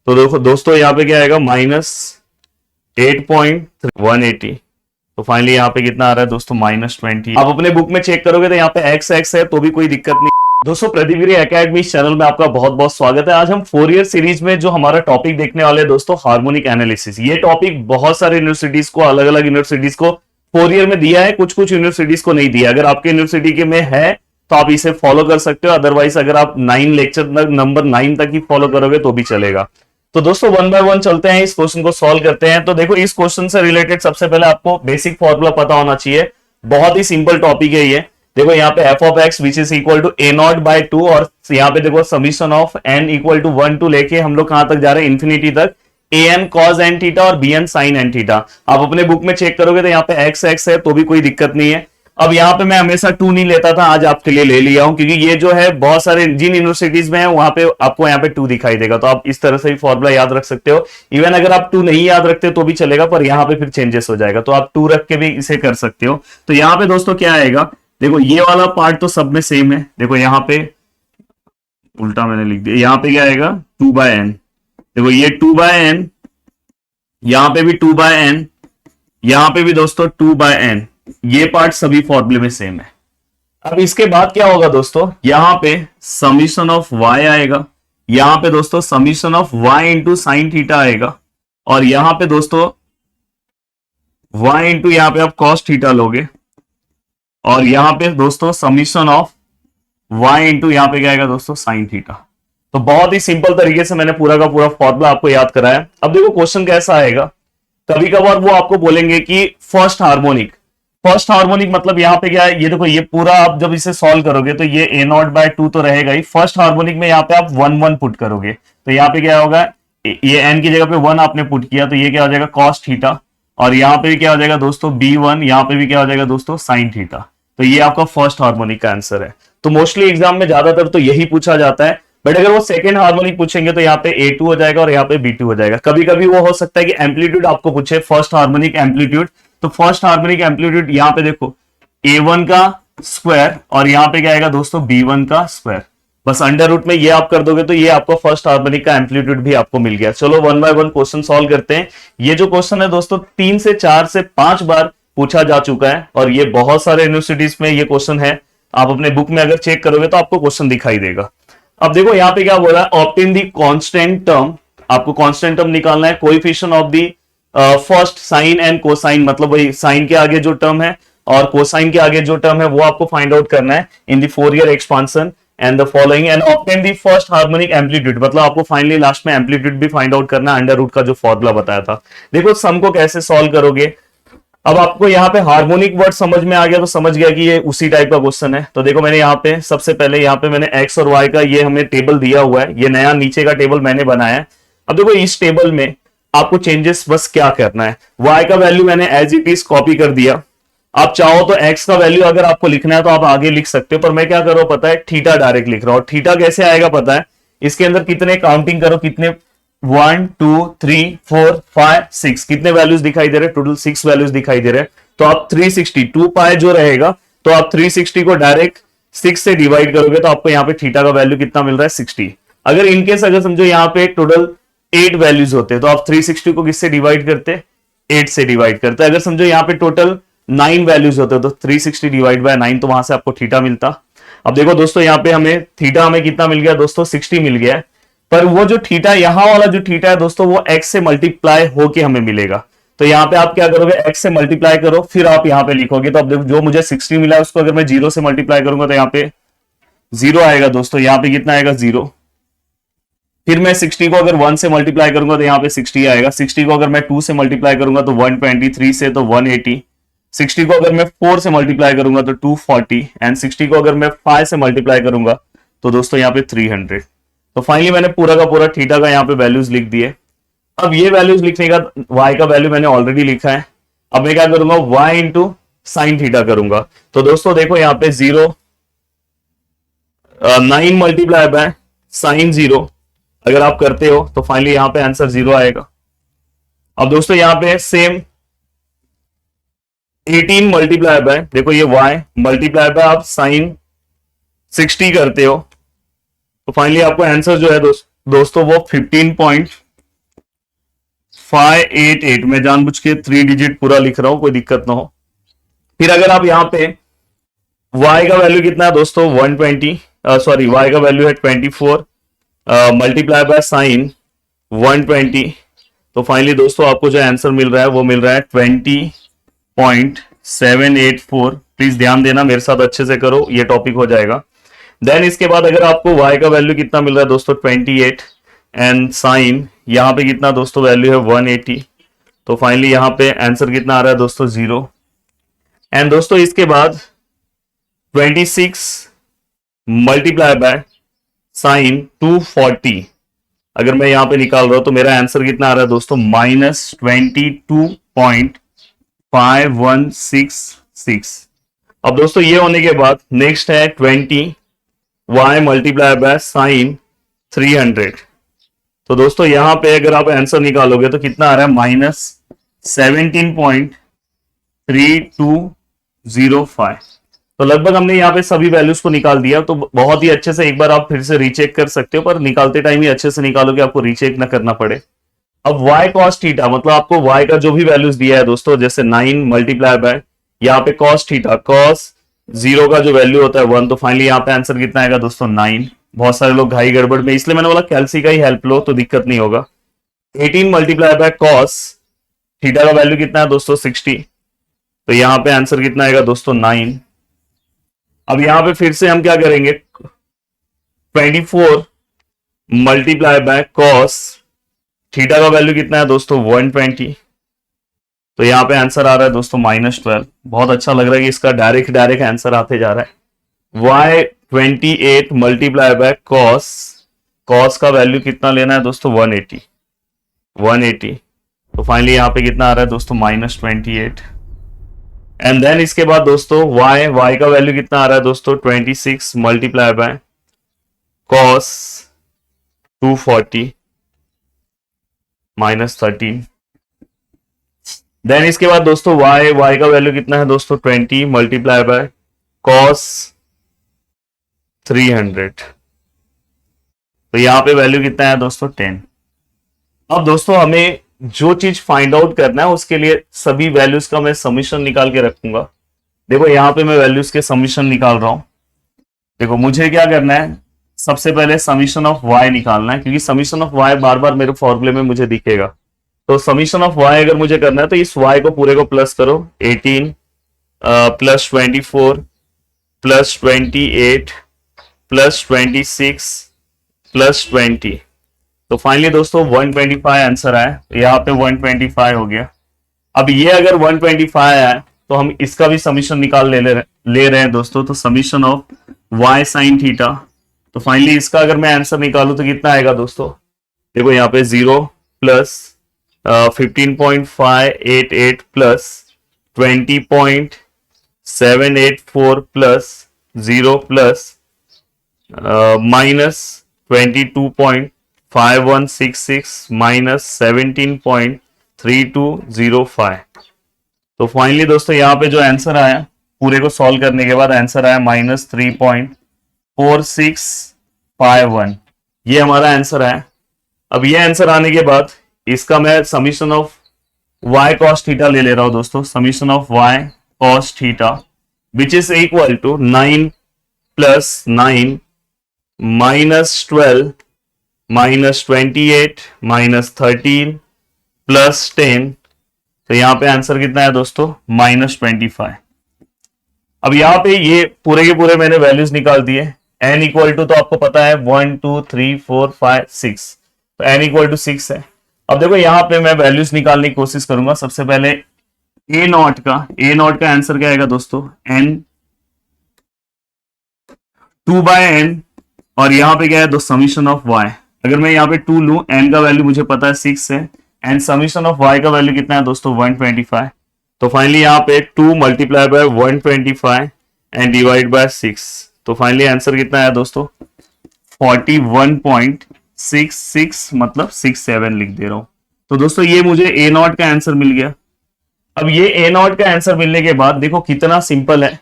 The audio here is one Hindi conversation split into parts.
तो देखो दोस्तों यहाँ पे क्या आएगा -8.180। तो फाइनली यहाँ पे कितना आ रहा है दोस्तों -20। आप अपने बुक में चेक करोगे तो यहाँ पे एक्स एक्स है तो भी कोई दिक्कत नहीं। दोस्तों प्रदीप एकेडमी चैनल में आपका बहुत बहुत स्वागत है। आज हम 4 ईयर सीरीज में जो हमारा टॉपिक देखने वाले हैं दोस्तों, हार्मोनिक एनालिसिस। ये टॉपिक बहुत सारे यूनिवर्सिटीज को, अलग अलग यूनिवर्सिटीज को 4 ईयर में दिया है, कुछ कुछ यूनिवर्सिटीज को नहीं दिया। अगर आपके यूनिवर्सिटी के में है तो आप इसे फॉलो कर सकते हो, अदरवाइज अगर आप 9 लेक्चर नंबर 9 तक ही फॉलो करोगे तो भी चलेगा। तो दोस्तों 1 बाय 1 चलते हैं, इस क्वेश्चन को सॉल्व करते हैं। तो देखो इस क्वेश्चन से रिलेटेड सबसे पहले आपको बेसिक फॉर्मूला पता होना चाहिए। बहुत ही सिंपल टॉपिक है ये। देखो यहाँ पे f of x which is equal to a not by 2, और यहाँ पे देखो summation of n equal to 1 to लेके हम लोग कहां तक जा रहे हैं, इन्फिनिटी तक। an cos n थीटा और bn sin n थीटा। आप अपने बुक में चेक करोगे तो यहाँ पे x x है तो भी कोई दिक्कत नहीं है। अब यहाँ पे मैं हमेशा 2 नहीं लेता था, आज आपके लिए ले लिया हूं, क्योंकि ये जो है बहुत सारे जिन यूनिवर्सिटीज में है वहां पे आपको यहाँ पे 2 दिखाई देगा। तो आप इस तरह से भी फॉर्मूला याद रख सकते हो। इवन अगर आप 2 नहीं याद रखते तो भी चलेगा, पर यहाँ पे फिर चेंजेस हो जाएगा, तो आप 2 रख के भी इसे कर सकते हो। तो यहाँ पे दोस्तों क्या आएगा, देखो ये वाला पार्ट तो सब में सेम है। देखो यहाँ पे उल्टा मैंने लिख दिया, यहाँ पे क्या आएगा 2 बाय एन। देखो ये 2 बाय एन, यहाँ पे भी 2 बाय एन, यहाँ पे भी दोस्तों 2 बाय एन। ये पार्ट सभी फॉर्मूले में सेम है। अब इसके बाद क्या होगा दोस्तों, यहां पे समीशन ऑफ y आएगा, यहां पे दोस्तों summation of y into sine theta आएगा, और यहां पे दोस्तों y इंटू यहां पे आप कॉस थीटा लोगे, और यहां पे दोस्तों समीशन ऑफ y इंटू यहां पे क्या आएगा दोस्तों साइन थीटा। तो बहुत ही सिंपल तरीके से मैंने पूरा का पूरा फॉर्मूला आपको याद कराया। अब देखो क्वेश्चन कैसा आएगा, कभी कभार वो आपको बोलेंगे कि फर्स्ट हार्मोनिक मतलब यहाँ पे क्या है, ये देखो ये पूरा आप जब इसे सॉल्व करोगे तो ये a नॉट बाय 2 तो रहेगा ही। फर्स्ट हार्मोनिक में यहाँ पे आप 1 1 पुट करोगे तो यहाँ पे क्या होगा, ये n की जगह पे 1 आपने पुट किया तो ये क्या हो जाएगा कॉस थीटा, और यहाँ पे भी क्या हो जाएगा दोस्तों b1, यहाँ पे भी क्या हो जाएगा दोस्तों साइन थीटा। तो ये आपका फर्स्ट हार्मोनिक का आंसर है। तो मोस्टली एग्जाम में ज्यादातर तो यही पूछा जाता है, बट अगर वो सेकंड हार्मोनिक पूछेंगे तो यहाँ पे A2 हो जाएगा और यहाँ पे B2 हो जाएगा। कभी कभी वो हो सकता है कि एम्पलीट्यूड आपको पूछे, फर्स्ट हार्मोनिक एम्पलीट्यूड। तो फर्स्ट हार्मोनिक एम्पलीट्यूड यहाँ पे देखो A1 का स्क्वायर और यहाँ पे क्या आएगा दोस्तों B1 का स्क्वायर। बस अंडर रूट में ये आप कर दोगे तो ये आपको फर्स्ट हार्मोनिक का एम्पलीट्यूड भी आपको मिल गया। चलो 1 बाय 1 क्वेश्चन सॉल्व करते हैं। ये जो क्वेश्चन है दोस्तों 3 से 4 से 5 बार पूछा जा चुका है, और ये बहुत सारे यूनिवर्सिटीज में ये क्वेश्चन है। आप अपने बुक में अगर चेक करोगे तो आपको क्वेश्चन दिखाई देगा। अब देखो यहाँ पे क्या बोला है, ऑब्टेन दी कांस्टेंट टर्म। आपको कांस्टेंट टर्म निकालना है, coefficient of the first sine and cosine, मतलब वही साइन के आगे जो टर्म है और कोसाइन के आगे जो टर्म है वो आपको फाइंड आउट करना है in the 4 year expansion and the following, and obtain the first harmonic amplitude, मतलब आपको फाइनली लास्ट में एम्पलीट्यूड भी फाइंड आउट करना है अंडर रूट का जो फॉर्मूला बताया था। देखो सम को कैसे सॉल्व करोगे। अब आपको यहाँ पे हार्मोनिक वर्ड समझ में आ गया तो समझ गया कि ये उसी टाइप का क्वेश्चन है। तो देखो मैंने यहाँ पे सबसे पहले यहाँ पे मैंने x और y का ये हमें टेबल दिया हुआ है, ये नया नीचे का टेबल मैंने बनाया है। अब देखो इस टेबल में आपको चेंजेस बस क्या करना है, y का वैल्यू मैंने एज इट इज कॉपी कर दिया। आप चाहो तो x का वैल्यू अगर आपको लिखना है तो आप आगे लिख सकते हो, पर मैं क्या कर रहा हूं पता है, थीटा डायरेक्ट लिख रहा हूं। थीटा कैसे आएगा पता है, इसके अंदर कितने काउंटिंग करो, कितने 1 2 3 4 5 6 कितने वैल्यूज दिखाई दे रहे हैं, टोटल 6 वैल्यूज दिखाई दे रहे हैं। तो आप 360 2 पाई जो रहेगा, तो आप 360 को डायरेक्ट 6 से डिवाइड करोगे तो आपको यहाँ पे थीटा का वैल्यू कितना मिल रहा है 60। अगर इनकेस अगर समझो यहाँ पे टोटल 8 वैल्यूज होते तो आप 360 को किससे डिवाइड करते, 8 से डिवाइड करते। अगर समझो यहाँ पे टोटल 9 वैल्यूज होते तो 360 डिवाइड बाय 9, तो वहां से आपको थीटा मिलता। अब देखो दोस्तों यहाँ पे हमें थीटा हमें कितना मिल गया दोस्तों 60 मिल गया है, पर वो जो थीटा यहाँ वाला जो थीटा है दोस्तों वो x से मल्टीप्लाई होके हमें मिलेगा। तो यहाँ पे आप क्या करोगे, x से मल्टीप्लाई करो फिर आप यहाँ पे लिखोगे। तो अब देखो जो मुझे 60 मिला है उसको अगर मैं 0 से मल्टीप्लाई करूंगा तो यहाँ पे 0 आएगा दोस्तों, यहाँ पे कितना आएगा 0। फिर मैं 60 को अगर 1 से मल्टीप्लाई करूंगा तो यहाँ पे 60 आएगा। 60 को अगर मैं 2 से मल्टीप्लाई करूंगा तो 123 से तो 180। 60 को अगर मैं 4 से मल्टीप्लाई करूंगा तो 240, एंड 60 को अगर मैं 5 से मल्टीप्लाई करूंगा तो दोस्तों यहाँ पे 300। तो फाइनली मैंने पूरा का पूरा थीटा का यहाँ पे वैल्यूज लिख दिए। अब ये वैल्यूज लिखने का y का वैल्यू मैंने ऑलरेडी लिखा है। अब मैं क्या करूंगा, y इंटू साइन थीटा करूंगा। तो दोस्तों देखो यहाँ पे 9 मल्टीप्लाई बाय साइन 0 अगर आप करते हो तो फाइनली यहाँ पे आंसर 0 आएगा। अब दोस्तों यहाँ पे सेम 18 मल्टीप्लाई बाय, देखो ये y मल्टीप्लाई बाय आप साइन 60 करते हो तो फाइनली आपको आंसर जो है दोस्तों वो 15.5 588, मैं जानबूझ के 3 डिजिट पूरा लिख रहा हूं, कोई दिक्कत ना हो। फिर अगर आप यहां पे y का वैल्यू कितना है दोस्तों 120, सॉरी y का वैल्यू है 24 मल्टीप्लाई बाय साइन 120, तो फाइनली दोस्तों आपको जो आंसर मिल रहा है वो मिल रहा है 20.784। प्लीज ध्यान देना, मेरे साथ अच्छे से करो, ये टॉपिक हो जाएगा। देन इसके बाद अगर आपको y का वैल्यू कितना मिल रहा है दोस्तों 28 एंड साइन यहाँ पे कितना दोस्तों वैल्यू है 180, तो फाइनली यहाँ पे आंसर कितना आ रहा है दोस्तों 0। एंड दोस्तों इसके बाद 26 मल्टीप्लाई बाय साइन 240, अगर मैं यहां पे निकाल रहा हूं तो मेरा आंसर कितना आ रहा है दोस्तों -22.5166। अब दोस्तों ये होने के बाद नेक्स्ट है 20 y मल्टीप्लाई बाय साइन 300, तो दोस्तों यहां पे अगर आप आंसर निकालोगे तो कितना आ रहा है -17.3205। तो लगभग हमने यहाँ पे सभी वैल्यूज को निकाल दिया, तो बहुत ही अच्छे से एक बार आप फिर से रीचेक कर सकते हो, पर निकालते टाइम ही अच्छे से निकालोगे, आपको रीचेक ना करना पड़े। अब y cos थीटा, मतलब आपको y का जो भी वैल्यूज दिया है दोस्तों, जैसे 9 मल्टीप्लाई बाय यहाँ पे cos थीटा, cos 0 का जो वैल्यू होता है 1, तो फाइनली यहाँ पे आंसर कितना आएगा दोस्तों 9। बहुत सारे लोग घाई गड़बड़ में, इसलिए मैंने बोला कैलसी का ही हेल्प लो तो दिक्कत नहीं होगा। 18 मल्टीप्लाई बाय cos थीटा का वैल्यू कितना है दोस्तों 60, तो यहाँ पे आंसर कितना आएगा दोस्तों 9। अब यहां पे फिर से हम क्या करेंगे 24 मल्टीप्लाई बाय cos थीटा का वैल्यू कितना है दोस्तों 120, तो यहां पे आंसर आ रहा है दोस्तों -12। बहुत अच्छा लग रहा है कि इसका डायरेक्ट आंसर आते जा रहा है। y 28 मल्टीप्लाई बाय cos का वैल्यू कितना लेना है दोस्तों 180, तो फाइनली यहां पे कितना आ रहा है दोस्तों -28। एंड देन इसके बाद दोस्तों y का वैल्यू कितना आ रहा है दोस्तों 26 मल्टीप्लाई बाय cos 240 -13। देन इसके बाद दोस्तों y का वैल्यू कितना है दोस्तों 20 मल्टीप्लाई बाय cos 300, तो यहां पे वैल्यू कितना है दोस्तों 10। अब दोस्तों हमें जो चीज फाइंड आउट करना है उसके लिए सभी वैल्यूज का मैं समीशन निकाल के रखूंगा। देखो यहां पे मैं वैल्यूज के समीशन निकाल रहा हूं। देखो मुझे क्या करना है, सबसे पहले समीशन ऑफ y निकालना है, क्योंकि समीशन ऑफ y बार बार मेरे फॉर्मूले में मुझे दिखेगा। तो समीशन ऑफ y अगर मुझे करना है तो इस y को पूरे को प्लस करो, 18 प्लस 24 प्लस 28 प्लस 26 प्लस 20, तो फाइनली दोस्तों 125 आंसर आया, यहाँ पे 125 हो गया। अब ये अगर 125 आया तो हम इसका भी समीशन निकाल ले रहे हैं दोस्तों, तो summation of y sine theta, तो फाइनली इसका अगर मैं आंसर निकालूं तो कितना आएगा दोस्तों, देखो यहाँ पे 0 plus 15.588 plus 20.784 plus 0 plus -22.5166 minus 17.3205। तो फाइनली दोस्तों यहाँ पे जो आंसर आया पूरे को सॉल्व करने के बाद आंसर आया -3.4651, ये हमारा आंसर आया। अब ये आंसर आने के बाद इसका मैं summation of y cos theta ले रहा हूं दोस्तों, summation of y cos theta which is equal to 9 plus 9 -12 -28 -13 plus 10, तो यहां पे आंसर कितना है दोस्तों -25। अब यहां पे ये पूरे के पूरे मैंने वैल्यूज निकाल दिए। n इक्वल टू तो आपको पता है 1 2 3 4 5 6, तो n इक्वल टू 6 है। अब देखो यहां पे मैं वैल्यूज निकालने की कोशिश करूंगा। सबसे पहले a नॉट का आंसर क्या आएगा दोस्तों n 2/n, और यहां पे क्या है दो समीशन ऑफ y, अगर मैं यहाँ पे 2 लूं, n का वैल्यू मुझे पता है 6 है, एंड समीशन ऑफ y का वैल्यू कितना है दोस्तों 125, तो फाइनली यहाँ पे 2 multiply by 125 and divide by 6, तो फाइनली आंसर कितना है दोस्तों 41.66, मतलब 67 लिख दे रहा हूं। तो दोस्तों ये मुझे a नॉट का आंसर मिल गया। अब ये a नॉट का आंसर मिलने के बाद देखो कितना सिंपल है,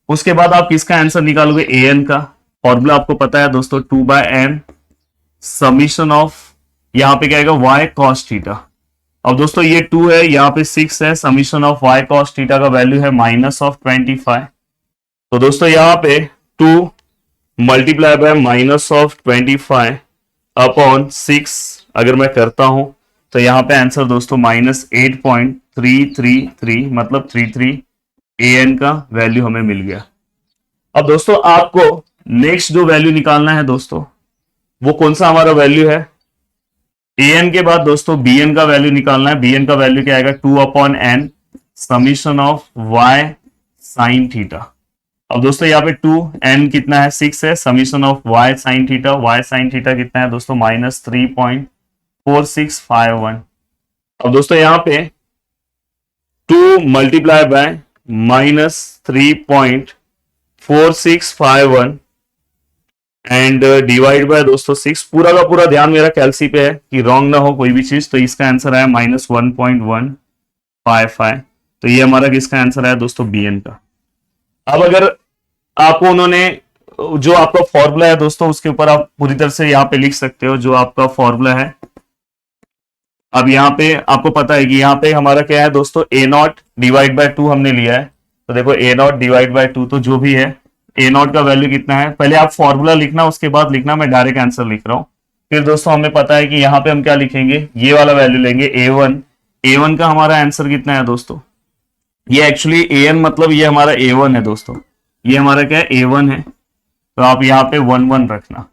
उसके बाद आप किसका आंसर निकालोगे an का। फॉर्मूला आपको पता है दोस्तों 2/n समीशन ऑफ यहाँ पे क्या आएगा y cos थीटा, अब दोस्तों ये 2 है, यहाँ पे 6 है, summation of y cos theta का वैल्यू है -25। तो दोस्तों यहाँ पे 2 मल्टीप्लाई बाय -25 अपॉन 6 अगर मैं करता हूं तो यहाँ पे आंसर दोस्तों -8.333 मतलब 33 an का वैल्यू हमें मिल गया। अब दोस्तों आपको नेक्स्ट जो वैल्यू निकालना है दोस्तों, वो कौन सा हमारा वैल्यू है, an के बाद दोस्तों bn का वैल्यू निकालना है। bn का वैल्यू क्या आएगा, 2/n summation of y sine theta. अब दोस्तों यहाँ पे 2n कितना है, 6 है, summation of y sine theta, y sine theta कितना है दोस्तों -3.4651। अब दोस्तों यहाँ पे 2 multiply by -3.4651 and divide by दोस्तों 6, पूरा का पूरा ध्यान मेरा कैलसी पे है कि रॉन्ग ना हो कोई भी चीज। तो इसका आंसर आया -1.155। तो ये हमारा किसका आंसर आया दोस्तों, bn का। अब अगर आपको उन्होंने जो आपका फॉर्मूला है दोस्तों, उसके ऊपर आप पूरी तरह से यहाँ पे लिख सकते हो जो आपका फॉर्मूला है। अब यहाँ पे आपको पता है कि यहाँ पे हमारा क्या है दोस्तों, a0 डिवाइड बाय 2 हमने लिया है। तो देखो a0 डिवाइड बाय 2, तो जो भी है a0 का वैल्यू कितना है, पहले आप फॉर्मूला लिखना उसके बाद लिखना, मैं डायरेक्ट आंसर लिख रहा हूं। फिर दोस्तों हमें पता है कि यहाँ पे हम क्या लिखेंगे, ये वाला वैल्यू लेंगे a1 का हमारा आंसर कितना है दोस्तों, ये एक्चुअली an मतलब ये हमारा a1 है दोस्तों, ये हमारा क्या है a1 है। तो आप यहाँ पे 1 रखना।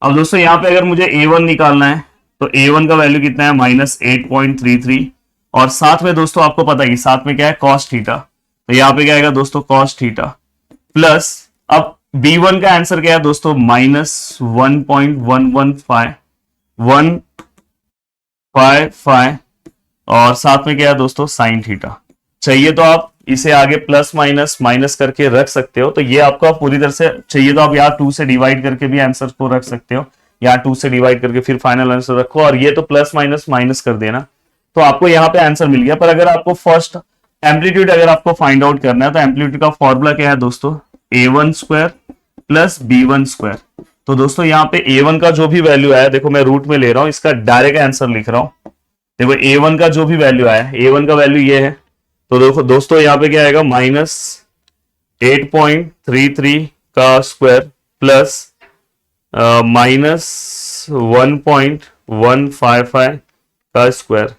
अब दोस्तों यहाँ पे अगर मुझे a1 निकालना है तो a1 का वैल्यू कितना है -8.33, और साथ में दोस्तों आपको पता है कि साथ में क्या है, cos थीटा। तो यहाँ पे क्या आएगा दोस्तों, cos थीटा प्लस, अब b1 का आंसर क्या है दोस्तों, -1.155 और साथ में क्या है दोस्तों, sin थीटा। चाहिए तो आप इसे आगे प्लस माइनस करके रख सकते हो। तो ये आपका पूरी तरह से चाहिए तो आप यहाँ 2 से डिवाइड करके भी आंसर को रख सकते हो, यहाँ 2 से डिवाइड करके फिर फाइनल आंसर रखो, और ये तो प्लस माइनस कर देना, तो आपको यहाँ पे आंसर मिल गया। पर अगर आपको फर्स्ट एम्पलीट्यूड अगर आपको फाइंड आउट करना है तो एम्पलीट्यूड का फॉर्मूला क्या है दोस्तों, a1 square plus b1 square. तो दोस्तों यहाँ पे a1 का जो भी वैल्यू आया, देखो मैं रूट में ले रहा हूं, इसका डायरेक्ट आंसर लिख रहा हूं। देखो a1 का जो भी वैल्यू आया, a1 का वैल्यू ये है, तो देखो दोस्तों यहाँ पे क्या आएगा, -8.33 का स्क्वायर प्लस -1.155 का स्क्वायर,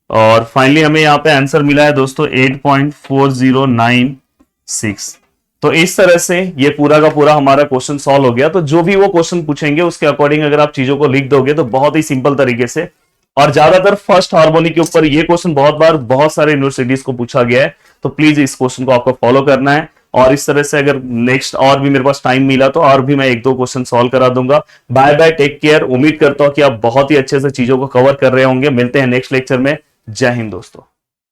और फाइनली हमें यहाँ पे आंसर मिला है दोस्तों 8.4096। तो इस तरह से ये पूरा का पूरा हमारा क्वेश्चन सॉल्व हो गया। तो जो भी वो क्वेश्चन पूछेंगे उसके अकॉर्डिंग अगर आप चीजों को लिख दोगे तो बहुत ही सिंपल तरीके से, और ज्यादातर फर्स्ट हार्मोनी के ऊपर ये क्वेश्चन बहुत बार बहुत सारे यूनिवर्सिटीज को पूछा गया है। तो प्लीज इस क्वेश्चन को आपको फॉलो करना है, और इस तरह से अगर नेक्स्ट और भी मेरे पास टाइम मिला तो और भी मैं 1-2 क्वेश्चन सॉल्व करा दूंगा। Bye bye, take care. उम्मीद करता हूं कि आप बहुत ही अच्छे से चीजों को कवर कर रहे होंगे। मिलते हैं नेक्स्ट लेक्चर में। जय हिंद दोस्तों।